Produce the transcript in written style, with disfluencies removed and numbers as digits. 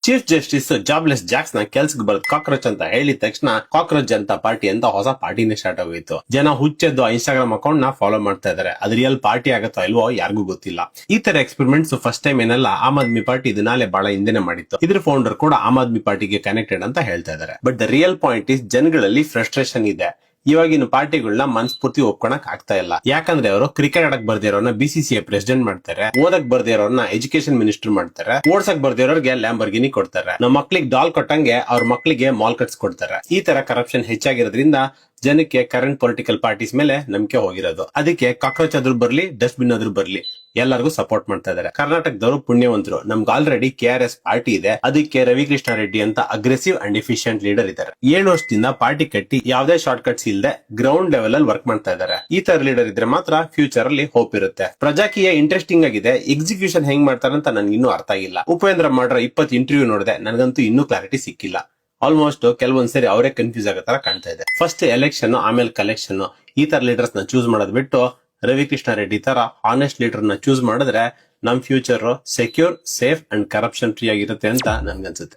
Chief justice jobless Jacks ನ ಕೆಲ್ಸಕ್ಕೆ ಬರೋದ್ ಕಾಕ್ರೋಚ್ ಅಂತ ಹೇಳಿದ ತಕ್ಷಣ ಕಾಕ್ರೋಚ್ ಜನತಾ ಪಾರ್ಟಿ ಅಂತ ಹೊಸ ಪಾರ್ಟಿನೇ ಸ್ಟಾರ್ಟ್ ಆಗೋಯ್ತು. ಜನ ಹುಚ್ಚೆದ್ದು ಇನ್ಸ್ಟಾಗ್ರಾಮ್ ಅಕೌಂಟ್ ನ ಫಾಲೋ ಮಾಡ್ತಾ ಇದಾರೆ. ಅದು ರಿಯಲ್ ಪಾರ್ಟಿ ಆಗತ್ತೋ ಇಲ್ವೋ ಯಾರಿಗೂ ಗೊತ್ತಿಲ್ಲ. ಈ ತರ ಎಕ್ಸ್ಪೆರಿಮೆಂಟ್ಸ್ ಫಸ್ಟ್ ಟೈಮ್ ಏನಲ್ಲ, ಆಮ್ ಆದ್ಮಿ ಪಾರ್ಟಿ ಇದನ್ನಾಲೆ ಬಹಳ ಹಿಂದೆನೆ ಮಾಡಿತ್ತು. ಇದ್ರ ಫೌಂಡರ್ ಕೂಡ ಆಮ್ ಆದ್ಮಿ ಪಾರ್ಟಿಗೆ ಕನೆಕ್ಟೆಡ್ ಅಂತ ಹೇಳ್ತಾ ಇದಾರೆ. But the real point is ಜನಗಳಲ್ಲಿ ಫ್ರಸ್ಟ್ರೇಷನ್ ಇದೆ. ಇವಾಗಿನ ಪಾರ್ಟಿಗಳನ್ನ ಮನಸ್ಫೂರ್ತಿ ಒಪ್ಕೊಳಕ್ ಆಗ್ತಾ ಇಲ್ಲ. ಯಾಕಂದ್ರೆ ಅವರು ಕ್ರಿಕೆಟ್ ಆಡಕ್ ಬರ್ದಿರೋರ್ನ BCCI ಪ್ರೆಸಿಡೆಂಟ್ ಮಾಡ್ತಾರೆ, ಓದಕ್ ಬರ್ದಿರೋರ್ನ ಎಜುಕೇಶನ್ ಮಿನಿಸ್ಟರ್ ಮಾಡ್ತಾರೆ, ಓಡ್ಸಕ್ ಬರ್ದಿರೋರ್ಗೆ ಲ್ಯಾಂಬರ್ಗಿನಿ ಕೊಡ್ತಾರೆ, ನಮ್ಮ ಮಕ್ಳಿಗೆ ಡಾಲ್ ಕೊಟ್ಟಂಗೆ ಅವ್ರ ಮಕ್ಳಿಗೆ ಮಾಲ್ ಕಟ್ಸ್ ಕೊಡ್ತಾರೆ. ಈ ತರ ಕರಪ್ಷನ್ ಹೆಚ್ಚಾಗಿರೋದ್ರಿಂದ ಜನಕ್ಕೆ ಕರೆಂಟ್ ಪೊಲಿಟಿಕಲ್ ಪಾರ್ಟೀಸ್ ಮೇಲೆ ನಂಬಿಕೆ ಹೋಗಿರೋದು. ಅದಕ್ಕೆ ಕಾಕ್ರೋಚ್ ಆದ್ರೂ ಬರ್ಲಿ, ಡಸ್ಟ್ ಬಿನ್ ಆದ್ರೂ ಬರ್ಲಿ, ಎಲ್ಲರಿಗೂ ಸಪೋರ್ಟ್ ಮಾಡ್ತಾ ಇದಾರೆ. ಕರ್ನಾಟಕದವರು ಪುಣ್ಯವಂತರು, ನಮ್ಗೆ ಆಲ್ರೆಡಿ KRS ಪಾರ್ಟಿ ಇದೆ. ಅದಕ್ಕೆ ರವಿಕೃಷ್ಣ ರೆಡ್ಡಿ ಅಂತ ಅಗ್ರೆಸಿವ್ ಅಂಡ್ ಎಫಿಷಿಯಂಟ್ ಲೀಡರ್ ಇದ್ದಾರೆ. 7 ವರ್ಷದಿಂದ ಪಾರ್ಟಿ ಕಟ್ಟಿ ಯಾವುದೇ ಶಾರ್ಟ್ ಕಟ್ಸ್ ಇಲ್ಲದೆ ಗ್ರೌಂಡ್ ಲೆವೆಲ್ ಅಲ್ಲಿ ವರ್ಕ್ ಮಾಡ್ತಾ ಇದಾರೆ. ಈ ತರ ಲೀಡರ್ ಇದ್ರೆ ಮಾತ್ರ ಫ್ಯೂಚರ್ ಅಲ್ಲಿ ಹೋಪ್ ಇರುತ್ತೆ. ಪ್ರಜಾಕೀಯ ಇಂಟ್ರೆಸ್ಟಿಂಗ್ ಆಗಿದೆ, ಎಕ್ಸಿಕ್ಯೂಷನ್ ಹೆಂಗ್ ಮಾಡ್ತಾರೆ ಅಂತ ನನ್ಗೆ ಇನ್ನೂ ಅರ್ಥ ಆಗಿಲ್ಲ. ಉಪೇಂದ್ರ ಮಾಡ್ರ 20 ಇಂಟರ್ವ್ಯೂ ನೋಡಿದೆ, ನನಗಂತೂ ಇನ್ನೂ ಕ್ಲಾರಿಟಿ ಸಿಕ್ಕಿಲ್ಲ. ಆಲ್ಮೋಸ್ಟ್ ಕೆಲವೊಂದ್ಸರಿ ಅವರೇ ಕನ್ಫ್ಯೂಸ್ ಆಗೋ ತರ ಕಾಣ್ತಾ ಇದೆ. ಫಸ್ಟ್ ಎಲೆಕ್ಷನ್, ಆಮೇಲೆ ಕಲೆಕ್ಷನ್, ಈ ತರ ಲೀಡರ್ಸ್ ನ ಚೂಸ್ ಮಾಡೋದ್ ಬಿಟ್ಟು ರವಿಕೃಷ್ಣ ರೆಡ್ಡಿ ತರ ಆನೆಸ್ಟ್ ಲೀಡರ್ ನ ಚೂಸ್ ಮಾಡಿದ್ರೆ ನಮ್ future secure, safe and corruption free ಆಗಿರುತ್ತೆ ಅಂತ ನನ್ಗನ್ಸುತ್ತೆ.